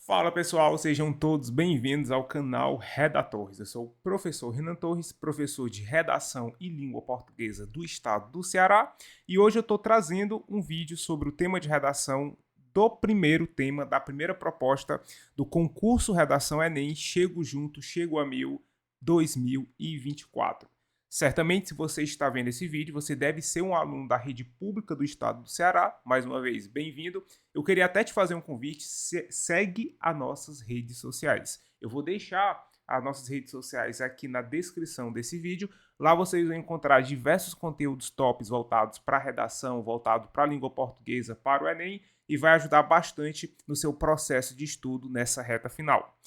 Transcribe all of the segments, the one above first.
Fala pessoal, sejam todos bem-vindos ao canal Redatores. Eu sou o professor Renan Torres, professor de Redação e Língua Portuguesa do estado do Ceará, e hoje eu estou trazendo um vídeo sobre o tema de redação do primeiro tema, da primeira proposta do concurso Redação Enem Chego Junto, Chego a Mil 2024. Certamente, se você está vendo esse vídeo, você deve ser um aluno da rede pública do estado do Ceará. Mais uma vez, bem-vindo. Eu queria até te fazer um convite, segue as nossas redes sociais. Eu vou deixar as nossas redes sociais aqui na descrição desse vídeo. Lá vocês vão encontrar diversos conteúdos tops voltados para a redação, voltados para a língua portuguesa, para o Enem, e vai ajudar bastante no seu processo de estudo nessa reta final.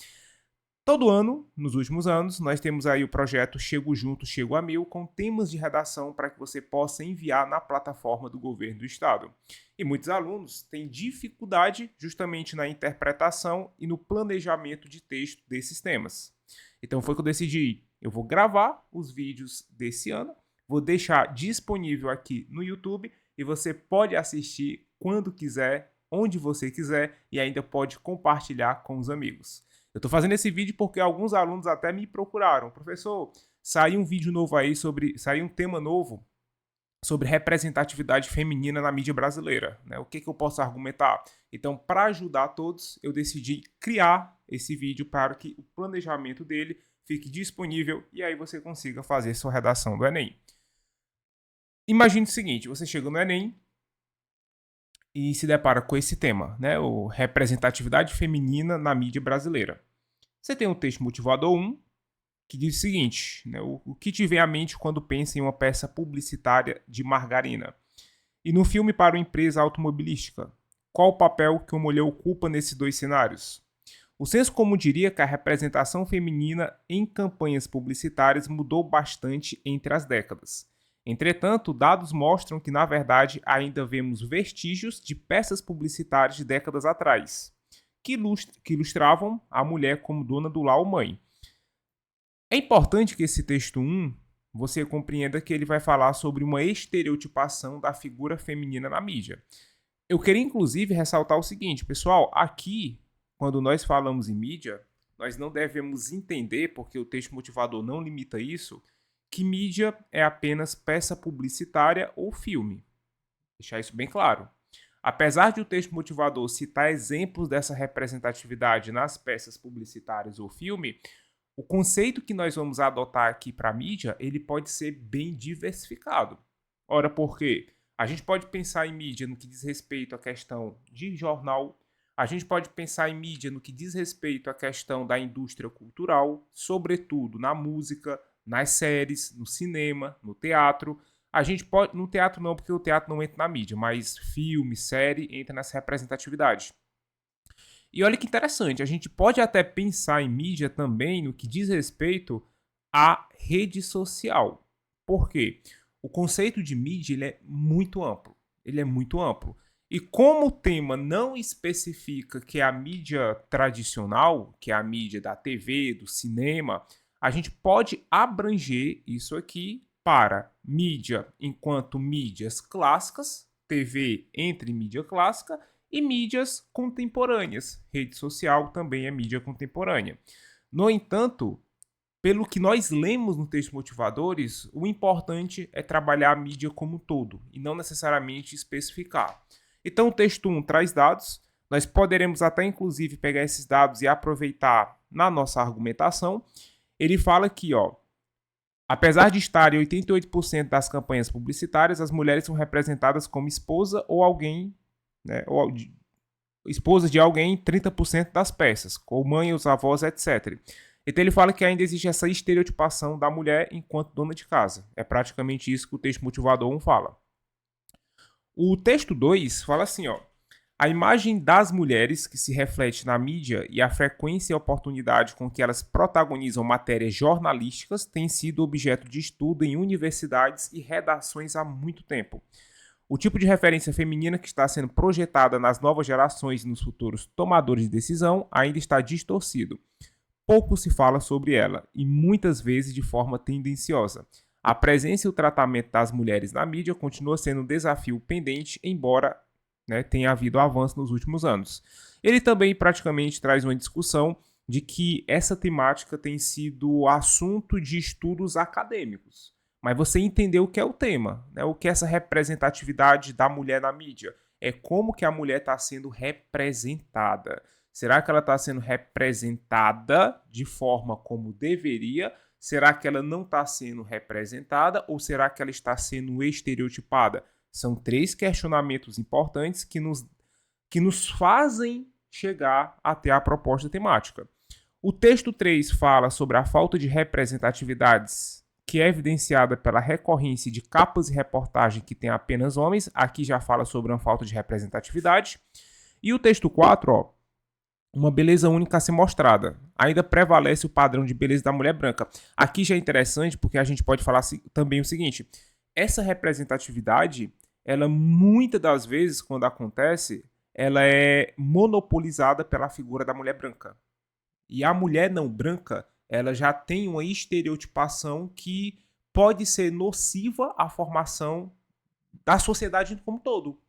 Todo ano, nos últimos anos, nós temos aí o projeto Chego Junto, Chego a Mil, com temas de redação para que você possa enviar na plataforma do governo do estado. E muitos alunos têm dificuldade justamente na interpretação e no planejamento de texto desses temas. Então foi que eu decidi, eu vou gravar os vídeos desse ano, vou deixar disponível aqui no YouTube e você pode assistir quando quiser, onde você quiser e ainda pode compartilhar com os amigos. Eu estou fazendo esse vídeo porque alguns alunos até me procuraram. Professor, saiu um vídeo novo aí saiu um tema novo sobre representatividade feminina na mídia brasileira, né? O que eu posso argumentar? Então, para ajudar todos, eu decidi criar esse vídeo para que o planejamento dele fique disponível e aí você consiga fazer sua redação do Enem. Imagine o seguinte, você chega no Enem e se depara com esse tema, né? O representatividade feminina na mídia brasileira. Você tem o texto motivador 1, que diz o seguinte, né? O que te vem à mente quando pensa em uma peça publicitária de margarina? E no filme para uma empresa automobilística, qual o papel que uma mulher ocupa nesses dois cenários? O senso comum diria que a representação feminina em campanhas publicitárias mudou bastante entre as décadas. Entretanto, dados mostram que, na verdade, ainda vemos vestígios de peças publicitárias de décadas atrás, que ilustravam a mulher como dona do lar ou mãe. É importante que esse texto 1 você compreenda que ele vai falar sobre uma estereotipação da figura feminina na mídia. Eu queria, inclusive, ressaltar o seguinte, pessoal, aqui, quando nós falamos em mídia, nós não devemos entender, porque o texto motivador não limita isso, que mídia é apenas peça publicitária ou filme. Deixar isso bem claro. Apesar de o texto motivador citar exemplos dessa representatividade nas peças publicitárias ou filme, o conceito que nós vamos adotar aqui para a mídia, ele pode ser bem diversificado. Ora, por quê? A gente pode pensar em mídia no que diz respeito à questão de jornal, a gente pode pensar em mídia no que diz respeito à questão da indústria cultural, sobretudo na música, nas séries, no cinema, no teatro. A gente pode, no teatro não, porque o teatro não entra na mídia, mas filme, série, entra nessa representatividade. E olha que interessante, a gente pode até pensar em mídia também no que diz respeito à rede social. Por quê? O conceito de mídia ele é muito amplo. Ele é muito amplo. E como o tema não especifica que é a mídia tradicional, que é a mídia da TV, do cinema, a gente pode abranger isso aqui para mídia enquanto mídias clássicas, TV entre mídia clássica, e mídias contemporâneas. Rede social também é mídia contemporânea. No entanto, pelo que nós lemos no texto motivadores, o importante é trabalhar a mídia como um todo e não necessariamente especificar. Então o texto 1 traz dados, nós poderemos até inclusive pegar esses dados e aproveitar na nossa argumentação. Ele fala aqui, ó, apesar de estar em 88% das campanhas publicitárias, as mulheres são representadas como esposa ou alguém, né, ou esposa de alguém em 30% das peças, ou mãe, os avós, etc. Então ele fala que ainda existe essa estereotipação da mulher enquanto dona de casa. É praticamente isso que o texto motivador 1 fala. O texto 2 fala assim, ó, a imagem das mulheres que se reflete na mídia e a frequência e oportunidade com que elas protagonizam matérias jornalísticas tem sido objeto de estudo em universidades e redações há muito tempo. O tipo de referência feminina que está sendo projetada nas novas gerações e nos futuros tomadores de decisão ainda está distorcido. Pouco se fala sobre ela, e muitas vezes de forma tendenciosa. A presença e o tratamento das mulheres na mídia continua sendo um desafio pendente, embora né, tem havido avanço nos últimos anos. Ele também praticamente traz uma discussão de que essa temática tem sido assunto de estudos acadêmicos. Mas você entendeu o que é o tema, né? O que é essa representatividade da mulher na mídia? É como que a mulher está sendo representada. Será que ela está sendo representada de forma como deveria? Será que ela não está sendo representada? Ou será que ela está sendo estereotipada? São 3 questionamentos importantes que nos fazem chegar até a proposta temática. O texto 3 fala sobre a falta de representatividades, que é evidenciada pela recorrência de capas e reportagem que tem apenas homens. Aqui já fala sobre uma falta de representatividade. E o texto 4, ó, uma beleza única a ser mostrada. Ainda prevalece o padrão de beleza da mulher branca. Aqui já é interessante porque a gente pode falar também o seguinte: essa representatividade, ela muitas das vezes, quando acontece, ela é monopolizada pela figura da mulher branca. E a mulher não branca, ela já tem uma estereotipação que pode ser nociva à formação da sociedade como um todo.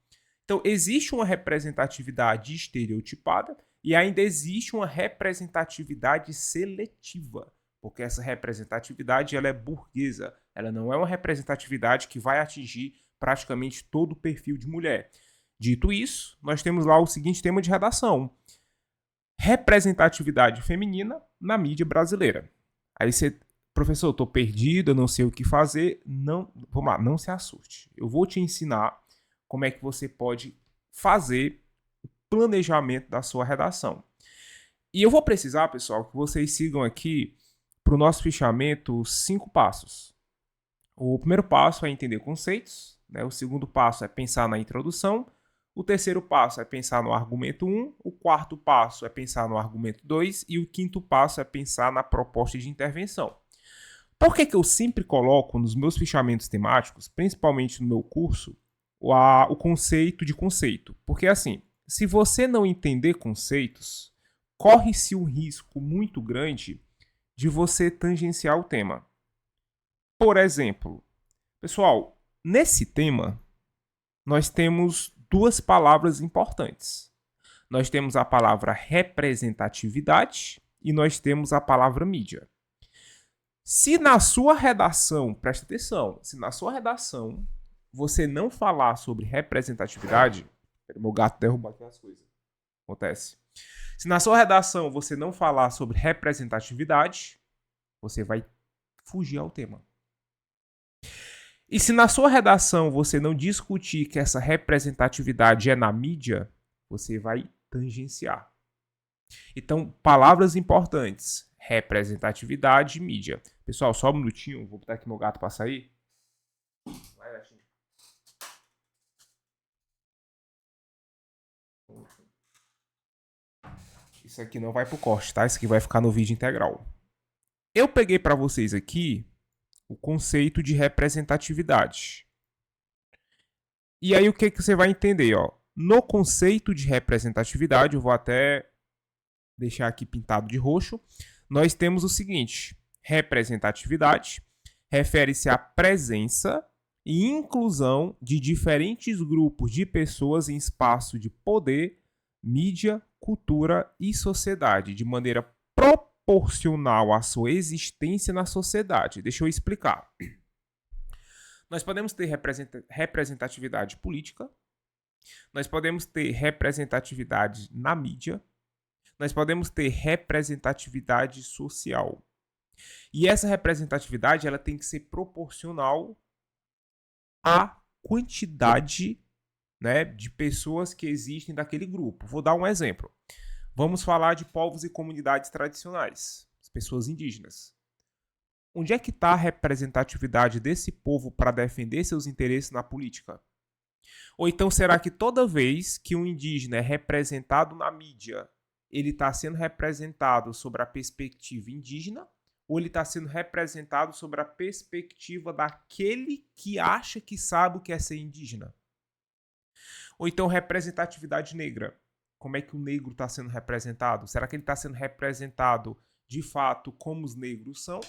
Então, existe uma representatividade estereotipada e ainda existe uma representatividade seletiva, porque essa representatividade ela é burguesa, ela não é uma representatividade que vai atingir praticamente todo o perfil de mulher. Dito isso, nós temos lá o seguinte tema de redação: representatividade feminina na mídia brasileira. Aí você, professor, eu tô perdido, eu não sei o que fazer. Não, vamos lá, não se assuste. Eu vou te ensinar como é que você pode fazer o planejamento da sua redação. E eu vou precisar, pessoal, que vocês sigam aqui para o nosso fichamento 5 passos. O primeiro passo é entender conceitos, né? O segundo passo é pensar na introdução. O terceiro passo é pensar no argumento 1, o quarto passo é pensar no argumento 2 e o quinto passo é pensar na proposta de intervenção. Por que eu sempre coloco nos meus fichamentos temáticos, principalmente no meu curso, o conceito de conceito? Porque assim, se você não entender conceitos, corre-se um risco muito grande de você tangenciar o tema. Por exemplo, pessoal, nesse tema, nós temos 2 palavras importantes. Nós temos a palavra representatividade e nós temos a palavra mídia. Se na sua redação, presta atenção, se na sua redação você não falar sobre representatividade, meu gato derrubou aqui as coisas. Acontece. Se na sua redação você não falar sobre representatividade, você vai fugir ao tema. E se na sua redação você não discutir que essa representatividade é na mídia, você vai tangenciar. Então, palavras importantes: representatividade e mídia. Pessoal, só um minutinho, vou botar aqui meu gato para sair. Isso aqui não vai pro corte, tá? Isso aqui vai ficar no vídeo integral. Eu peguei para vocês aqui o conceito de representatividade. E aí o que você vai entender, ó? No conceito de representatividade, eu vou até deixar aqui pintado de roxo, nós temos o seguinte: representatividade refere-se à presença e inclusão de diferentes grupos de pessoas em espaço de poder, mídia, cultura e sociedade, de maneira proporcional à sua existência na sociedade. Deixa eu explicar. Nós podemos ter representatividade política, nós podemos ter representatividade na mídia, nós podemos ter representatividade social. E essa representatividade ela tem que ser proporcional à quantidade, né, de pessoas que existem daquele grupo. Vou dar um exemplo. Vamos falar de povos e comunidades tradicionais, as pessoas indígenas. Onde é que está a representatividade desse povo para defender seus interesses na política? Ou então será que toda vez que um indígena é representado na mídia, ele está sendo representado sobre a perspectiva indígena ou ele está sendo representado sobre a perspectiva daquele que acha que sabe o que é ser indígena? Ou então representatividade negra. Como é que o negro está sendo representado? Será que ele está sendo representado de fato como os negros são?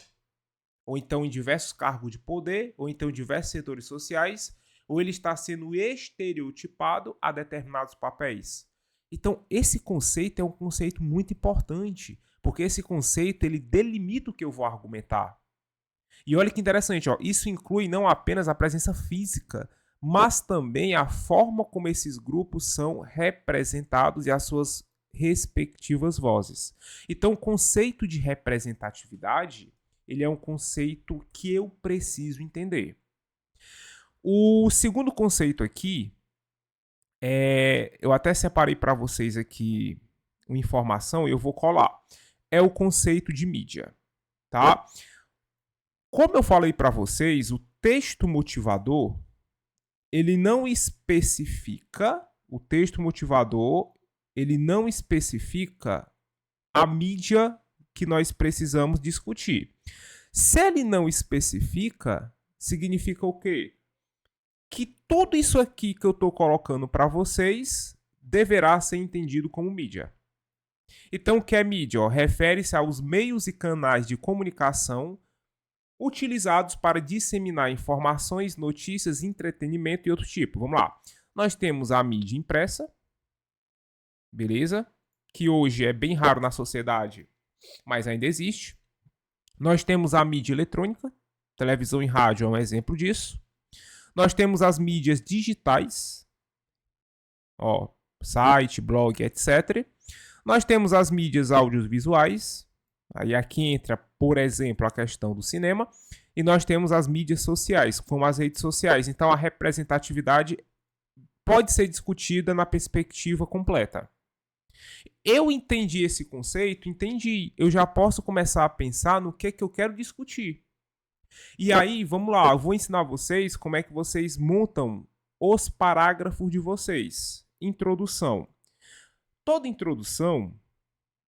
Ou então em diversos cargos de poder, ou então em diversos setores sociais, ou ele está sendo estereotipado a determinados papéis? Então, esse conceito é um conceito muito importante, porque esse conceito ele delimita o que eu vou argumentar. E olha que interessante, ó, isso inclui não apenas a presença física, mas também a forma como esses grupos são representados e as suas respectivas vozes. Então, o conceito de representatividade, ele é um conceito que eu preciso entender. O segundo conceito aqui, eu até separei para vocês aqui uma informação e eu vou colar. É o conceito de mídia, tá? Como eu falei para vocês, o texto motivador, ele não especifica a mídia que nós precisamos discutir. Se ele não especifica, significa o quê? Que tudo isso aqui que eu estou colocando para vocês deverá ser entendido como mídia. Então, o que é mídia? Refere-se aos meios e canais de comunicação utilizados para disseminar informações, notícias, entretenimento e outro tipo. Vamos lá. Nós temos a mídia impressa, beleza? Que hoje é bem raro na sociedade, mas ainda existe. Nós temos a mídia eletrônica, televisão e rádio é um exemplo disso. Nós temos as mídias digitais, site, blog, etc. Nós temos as mídias audiovisuais, aí aqui entra, por exemplo, a questão do cinema, e nós temos as mídias sociais, como as redes sociais. Então, a representatividade pode ser discutida na perspectiva completa. Eu entendi esse conceito, eu já posso começar a pensar no que eu quero discutir. E aí, vamos lá, eu vou ensinar vocês como é que vocês montam os parágrafos de vocês. Introdução. Toda introdução,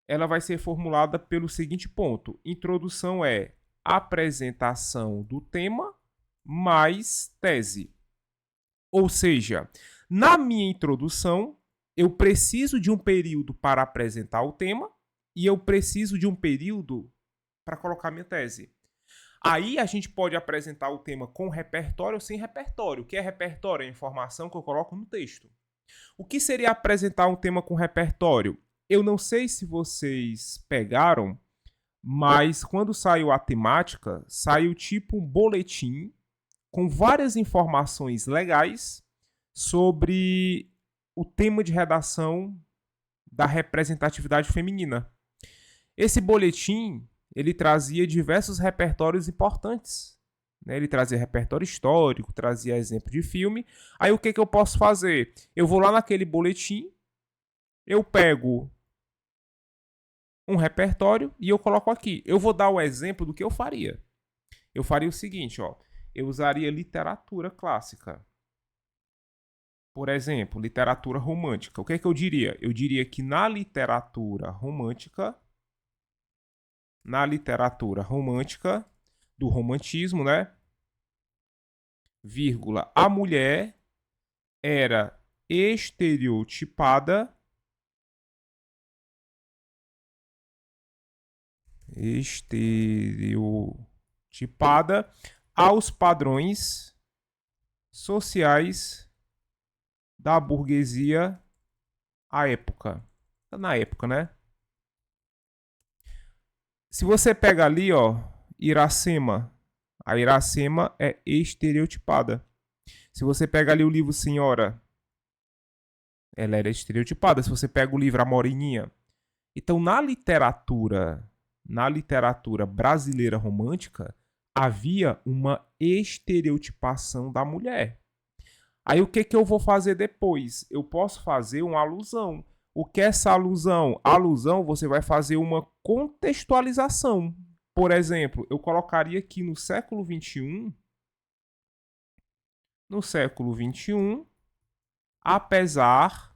ela vai ser formulada pelo seguinte ponto. Introdução é apresentação do tema mais tese. Ou seja, na minha introdução, eu preciso de um período para apresentar o tema e eu preciso de um período para colocar minha tese. Aí a gente pode apresentar o tema com repertório ou sem repertório. O que é repertório? É a informação que eu coloco no texto. O que seria apresentar um tema com repertório? Eu não sei se vocês pegaram, mas quando saiu a temática, saiu tipo um boletim com várias informações legais sobre o tema de redação da representatividade feminina. Esse boletim, ele trazia diversos repertórios importantes. Ele trazia repertório histórico, trazia exemplo de filme. Aí o que eu posso fazer? Eu vou lá naquele boletim, eu pego um repertório e eu coloco aqui. Eu vou dar o exemplo do que eu faria. Eu faria o seguinte, eu usaria literatura clássica. Por exemplo, literatura romântica. O que eu diria? Eu diria que na literatura romântica, do romantismo, vírgula, a mulher era estereotipada aos padrões sociais da burguesia à época. Na época, né? Se você pega ali, Iracema, a Iracema é estereotipada. Se você pega ali o livro Senhora, ela era estereotipada. Se você pega o livro A Moreninha. Então, na literatura brasileira romântica, havia uma estereotipação da mulher. Aí o que eu vou fazer depois? Eu posso fazer uma alusão. O que é essa alusão? Alusão, você vai fazer uma contextualização. Por exemplo, eu colocaria aqui no século XXI, apesar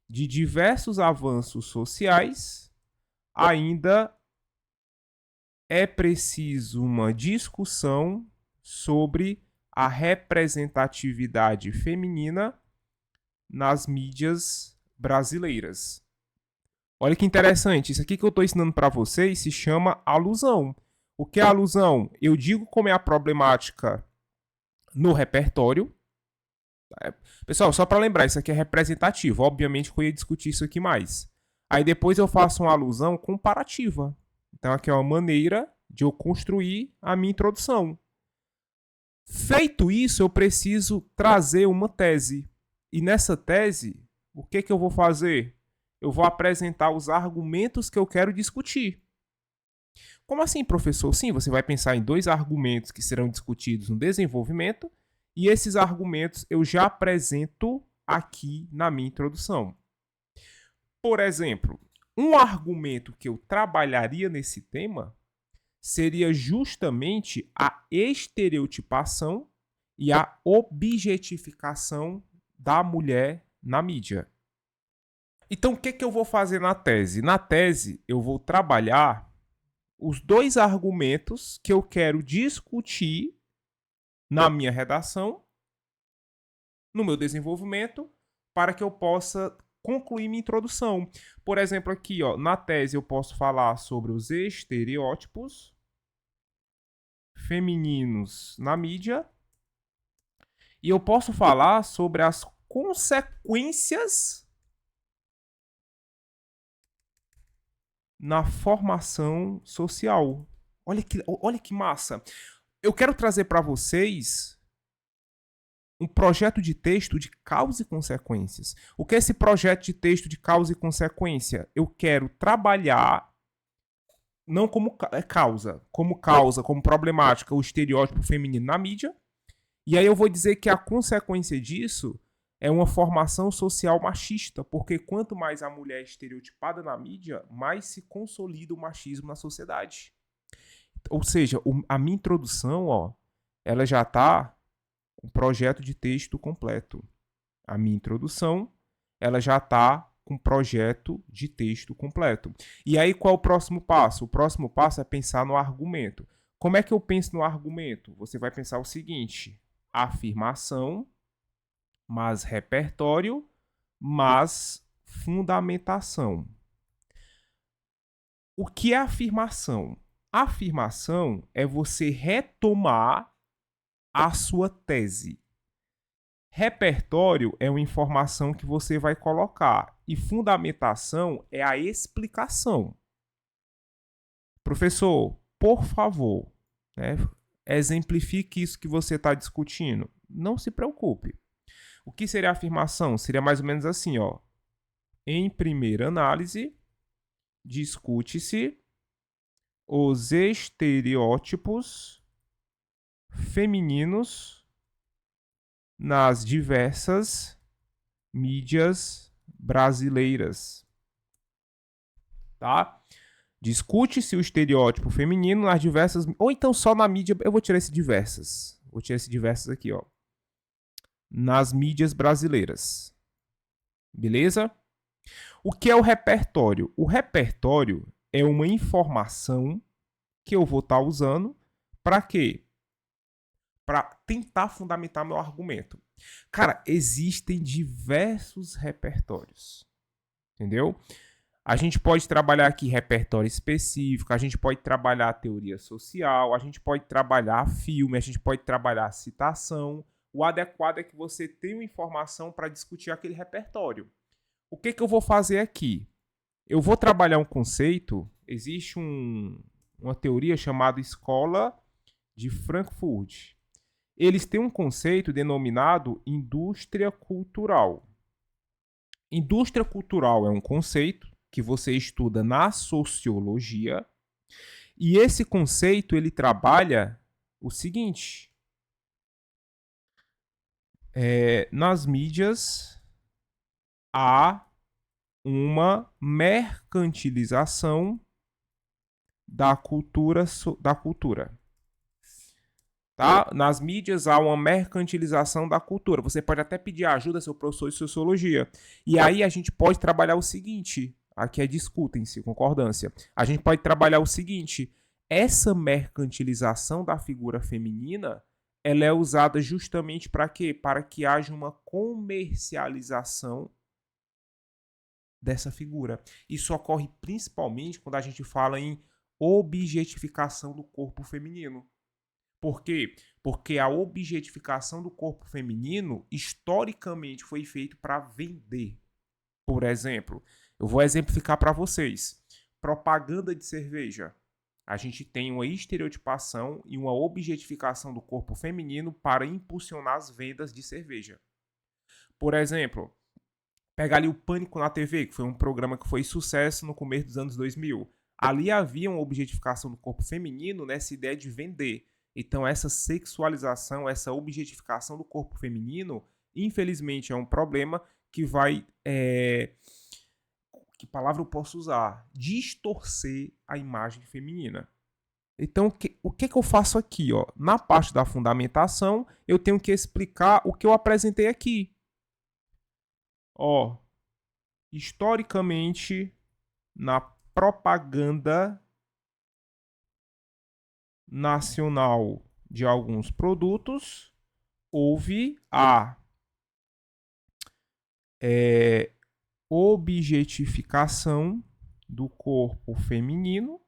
de diversos avanços sociais, ainda é preciso uma discussão sobre a representatividade feminina nas mídias brasileiras. Olha que interessante, isso aqui que eu estou ensinando para vocês se chama alusão. O que é alusão? Eu digo como é a problemática no repertório, Pessoal, só para lembrar, isso aqui é representativo. Obviamente que eu ia discutir isso aqui mais. Aí depois eu faço uma alusão comparativa. Então aqui é uma maneira de eu construir a minha introdução. Feito isso, eu preciso trazer uma tese. E nessa tese, o que eu vou fazer? Eu vou apresentar os argumentos que eu quero discutir. Como assim, professor? Sim, você vai pensar em dois argumentos que serão discutidos no desenvolvimento, e esses argumentos eu já apresento aqui na minha introdução. Por exemplo, um argumento que eu trabalharia nesse tema seria justamente a estereotipação e a objetificação da mulher na mídia. Então, o que eu vou fazer na tese? Na tese, eu vou trabalhar os dois argumentos que eu quero discutir na minha redação, no meu desenvolvimento, para que eu possa concluir minha introdução. Por exemplo, aqui, ó, na tese eu posso falar sobre os estereótipos femininos na mídia e eu posso falar sobre as consequências na formação social. Olha que massa. Eu quero trazer para vocês um projeto de texto de causa e consequências. O que é esse projeto de texto de causa e consequência? Eu quero trabalhar não como causa, como problemática, o estereótipo feminino na mídia. E aí eu vou dizer que a consequência disso é uma formação social machista, porque quanto mais a mulher é estereotipada na mídia, mais se consolida o machismo na sociedade. Ou seja, a minha introdução, ó, ela já está com o projeto de texto completo. A minha introdução, ela já está com projeto de texto completo. E aí, qual é o próximo passo? O próximo passo é pensar no argumento. Como é que eu penso no argumento? Você vai pensar o seguinte: afirmação, mas repertório, mas fundamentação. O que é afirmação? Afirmação é você retomar a sua tese. Repertório é uma informação que você vai colocar e fundamentação é a explicação. Professor, por favor, né, exemplifique isso que você está discutindo. Não se preocupe. O que seria afirmação? Seria mais ou menos assim, ó. Em primeira análise, discute-se os estereótipos femininos nas diversas mídias brasileiras, tá? Discute-se o estereótipo feminino nas diversas, ou então só na mídia, eu vou tirar esse diversas. Vou tirar esse diversas aqui, ó. Nas mídias brasileiras. Beleza? O que é o repertório? O repertório é uma informação que eu vou estar usando para quê? Para tentar fundamentar meu argumento. Cara, existem diversos repertórios. Entendeu? A gente pode trabalhar aqui repertório específico, a gente pode trabalhar a teoria social, a gente pode trabalhar filme, a gente pode trabalhar citação. O adequado é que você tenha uma informação para discutir aquele repertório. O que eu vou fazer aqui? Eu vou trabalhar um conceito, existe uma teoria chamada Escola de Frankfurt. Eles têm um conceito denominado indústria cultural. Indústria cultural é um conceito que você estuda na sociologia e esse conceito ele trabalha o seguinte: nas mídias há uma mercantilização da cultura. Tá? Nas mídias há uma mercantilização da cultura. Você pode até pedir ajuda ao seu professor de sociologia. E aí a gente pode trabalhar o seguinte: aqui é discutem-se, concordância. A gente pode trabalhar o seguinte: essa mercantilização da figura feminina, ela é usada justamente para quê? Para que haja uma comercialização dessa figura. Isso ocorre principalmente quando a gente fala em objetificação do corpo feminino. Por quê? Porque a objetificação do corpo feminino historicamente foi feito para vender. Por exemplo, eu vou exemplificar para vocês. Propaganda de cerveja. A gente tem uma estereotipação e uma objetificação do corpo feminino para impulsionar as vendas de cerveja. Por exemplo, pega ali o Pânico na TV, que foi um programa que foi sucesso no começo dos anos 2000. Ali havia uma objetificação do corpo feminino nessa ideia de vender. Então, essa sexualização, essa objetificação do corpo feminino, infelizmente, é um problema que vai. Que palavra eu posso usar? Distorcer a imagem feminina. Então, o que eu faço aqui? Ó? Na parte da fundamentação, eu tenho que explicar o que eu apresentei aqui. Ó, historicamente, na propaganda nacional de alguns produtos, houve a objetificação do corpo feminino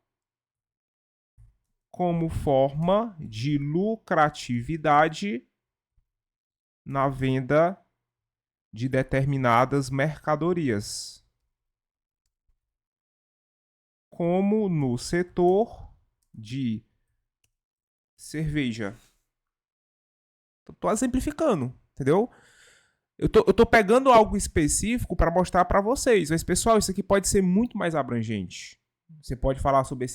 como forma de lucratividade na venda de determinadas mercadorias, como no setor de cerveja. Tô exemplificando, entendeu? Eu tô pegando algo específico para mostrar para vocês, mas pessoal, isso aqui pode ser muito mais abrangente. Você pode falar sobre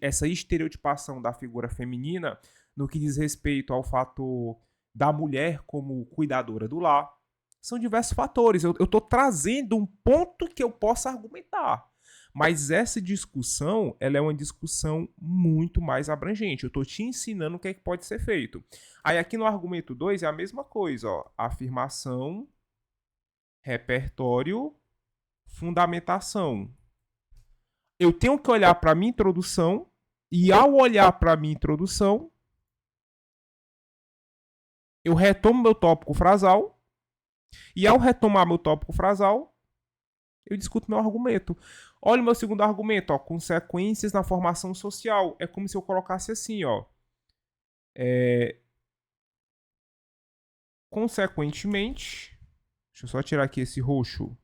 essa estereotipação da figura feminina no que diz respeito ao fator da mulher como cuidadora do lar. São diversos fatores. Eu tô trazendo um ponto que eu possa argumentar. Mas essa discussão, ela é uma discussão muito mais abrangente. Eu estou te ensinando o que é que pode ser feito. Aí aqui no argumento 2 é a mesma coisa, ó. Afirmação, repertório, fundamentação. Eu tenho que olhar para a minha introdução e ao olhar para a minha introdução, eu retomo meu tópico frasal e ao retomar meu tópico frasal, eu discuto meu argumento. Olha o meu segundo argumento, ó, consequências na formação social. É como se eu colocasse assim, ó. Consequentemente, deixa eu só tirar aqui esse roxo.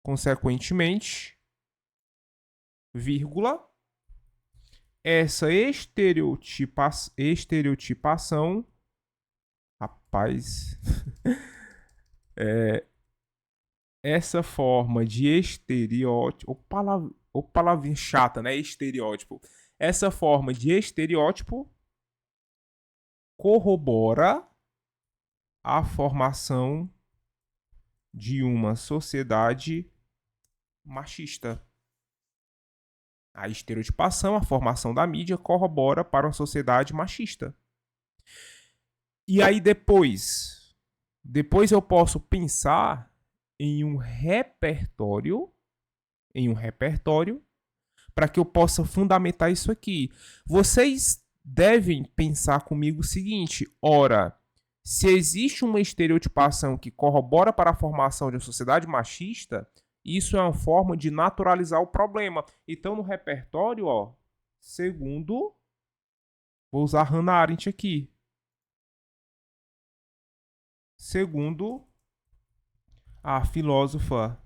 Consequentemente, vírgula, essa estereotipação, rapaz, essa forma de estereótipo, ou palavrinha chata, né? Estereótipo. Essa forma de estereótipo corrobora a formação de uma sociedade machista. A estereotipação, a formação da mídia corrobora para uma sociedade machista. E aí depois eu posso pensar em um repertório para que eu possa fundamentar isso aqui. Vocês devem pensar comigo o seguinte: ora, se existe uma estereotipação que corrobora para a formação de uma sociedade machista, isso é uma forma de naturalizar o problema. Então, no repertório, ó, segundo, vou usar Hannah Arendt aqui. Segundo a filósofa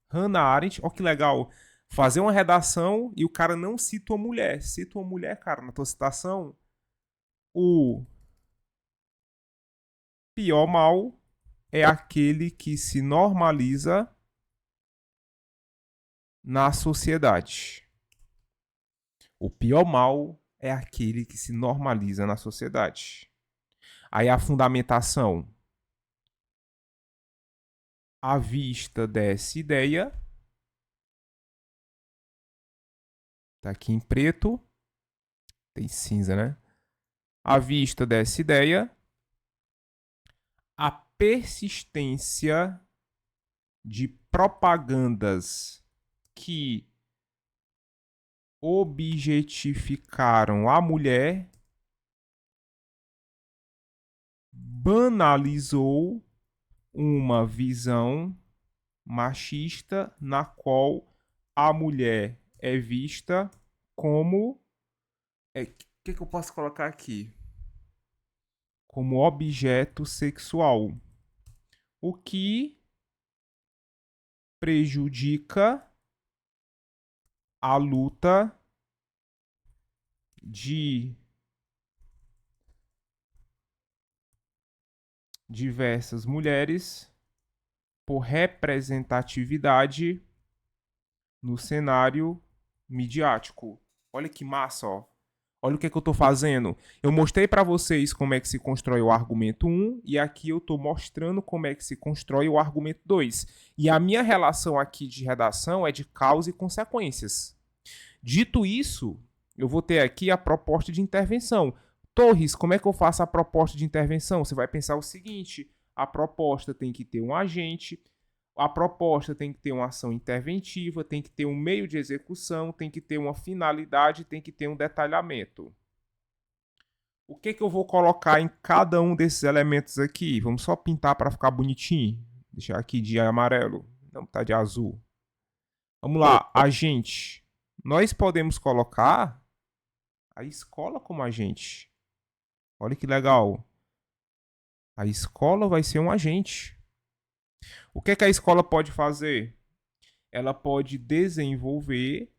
Hannah Arendt, ó que legal, fazer uma redação e o cara não cita uma mulher. Cita uma mulher, cara, na tua citação. O pior mal é aquele que se normaliza na sociedade. O pior mal é aquele que se normaliza na sociedade. Aí a fundamentação. À vista dessa ideia, tá aqui em preto, tem cinza, né? À vista dessa ideia, a persistência de propagandas que objetificaram a mulher banalizou uma visão machista na qual a mulher é vista como que eu posso colocar aqui? Como objeto sexual. O que prejudica a luta de diversas mulheres por representatividade no cenário midiático. Olha que massa, ó. Olha o que eu estou fazendo. Eu mostrei para vocês como é que se constrói o argumento 1 e aqui eu estou mostrando como é que se constrói o argumento 2. E a minha relação aqui de redação é de causa e consequências. Dito isso, eu vou ter aqui a proposta de intervenção. Torres, como é que eu faço a proposta de intervenção? Você vai pensar o seguinte: a proposta tem que ter um agente, a proposta tem que ter uma ação interventiva, tem que ter um meio de execução, tem que ter uma finalidade, tem que ter um detalhamento. O que eu vou colocar em cada um desses elementos aqui? Vamos só pintar para ficar bonitinho. Deixar aqui de amarelo. Não, tá de azul. Vamos lá, agente. Nós podemos colocar a escola como agente. Olha que legal. A escola vai ser um agente. O que a escola pode fazer? Ela pode desenvolver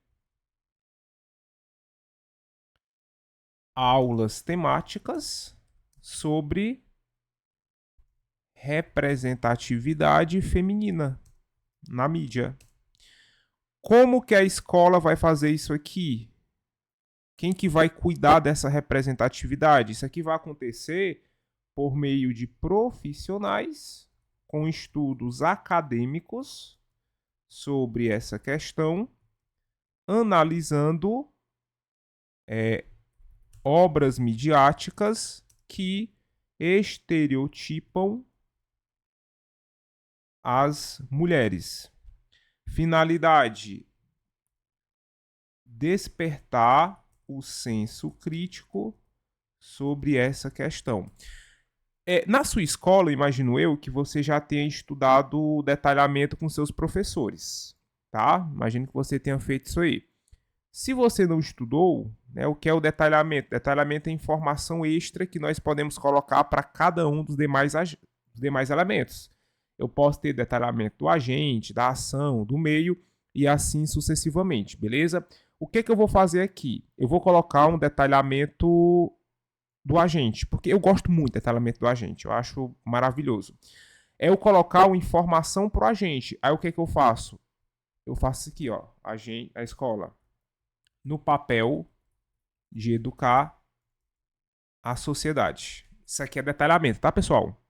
aulas temáticas sobre representatividade feminina na mídia. Como que a escola vai fazer isso aqui? Quem que vai cuidar dessa representatividade? Isso aqui vai acontecer por meio de profissionais com estudos acadêmicos sobre essa questão, analisando obras midiáticas que estereotipam as mulheres. Finalidade: despertar o senso crítico sobre essa questão. Na sua escola, imagino eu, que você já tenha estudado o detalhamento com seus professores, tá? Imagino que você tenha feito isso aí. Se você não estudou, né, o que é o detalhamento? Detalhamento é informação extra que nós podemos colocar para cada um dos demais elementos. Eu posso ter detalhamento do agente, da ação, do meio e assim sucessivamente, beleza? O que eu vou fazer aqui? Eu vou colocar um detalhamento do agente, porque eu gosto muito do detalhamento do agente, eu acho maravilhoso. É eu colocar uma informação pro agente. Aí o que eu faço? Eu faço aqui, ó, a escola, no papel de educar a sociedade. Isso aqui é detalhamento, tá, pessoal?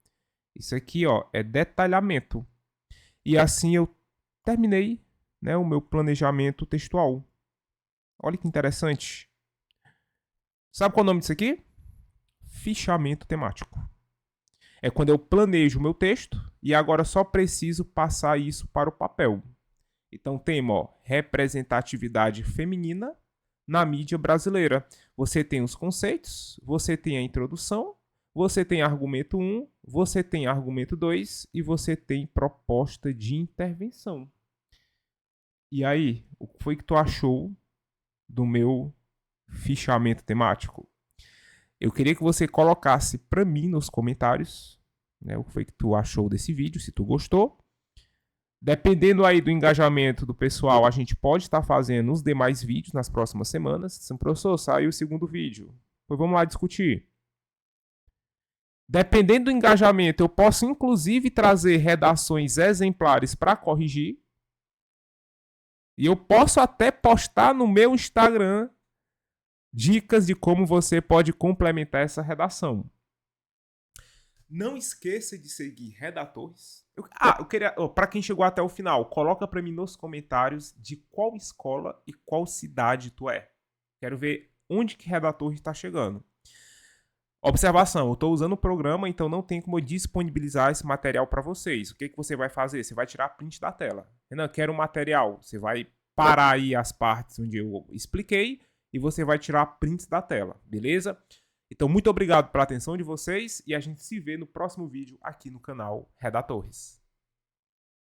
Isso aqui, ó, é detalhamento. E assim eu terminei, né, o meu planejamento textual. Olha que interessante. Sabe qual é o nome disso aqui? Fichamento temático. É quando eu planejo o meu texto e agora só preciso passar isso para o papel. Então temos, ó, representatividade feminina na mídia brasileira. Você tem os conceitos, você tem a introdução, você tem argumento 1, você tem argumento 2 e você tem proposta de intervenção. E aí, o que foi que tu achou do meu fichamento temático? Eu queria que você colocasse para mim nos comentários, né, o que foi que tu achou desse vídeo, se tu gostou. Dependendo aí do engajamento do pessoal, a gente pode estar fazendo os demais vídeos nas próximas semanas. Se o professor saiu o segundo vídeo, pois vamos lá discutir. Dependendo do engajamento, eu posso inclusive trazer redações exemplares para corrigir. E eu posso até postar no meu Instagram dicas de como você pode complementar essa redação. Não esqueça de seguir Redatores. Eu queria, para quem chegou até o final, coloca para mim nos comentários de qual escola e qual cidade tu é. Quero ver onde que Redatores está chegando. Observação, eu estou usando o programa, então não tem como eu disponibilizar esse material para vocês. O que você vai fazer? Você vai tirar print da tela. Renan, quero um material. Você vai parar aí as partes onde eu expliquei e você vai tirar prints da tela, beleza? Então, muito obrigado pela atenção de vocês e a gente se vê no próximo vídeo aqui no canal Redatores.